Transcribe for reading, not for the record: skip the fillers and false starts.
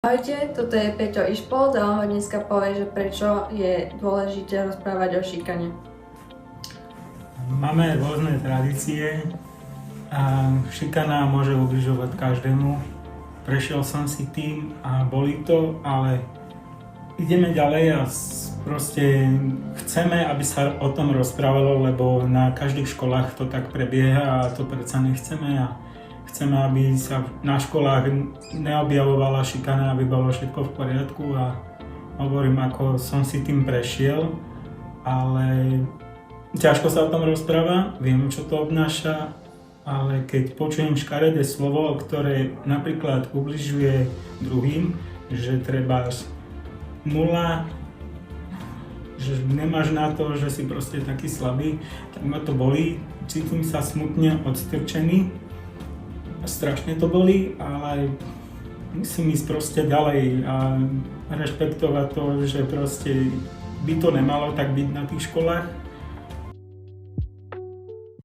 Ahojte, toto je Peťo Išpold a on ho dneska povie, že prečo je dôležité rozprávať o šikane. Máme rôzne tradície a šikana môže ubližovať každému. Prešiel som si tým a boli to, ale ideme ďalej a proste chceme, aby sa o tom rozprávalo, lebo na každých školách to tak prebieha a to predsa nechceme a chceme, aby sa na školách neobjavovala šikana, aby bolo všetko v poriadku a hovorím, ako som si tým prešiel, ale ťažko sa o tom rozpráva, viem, čo to obnáša, ale keď počujem škaredé slovo, ktoré napríklad ubližuje druhým, že treba nula, že nemáš na to, že si proste taký slabý, tak ma to bolí, cítim sa smutne odstrčený. Strašne to bolí, ale musím ísť proste ďalej a rešpektovať to, že proste by to nemalo tak byť na tých školách.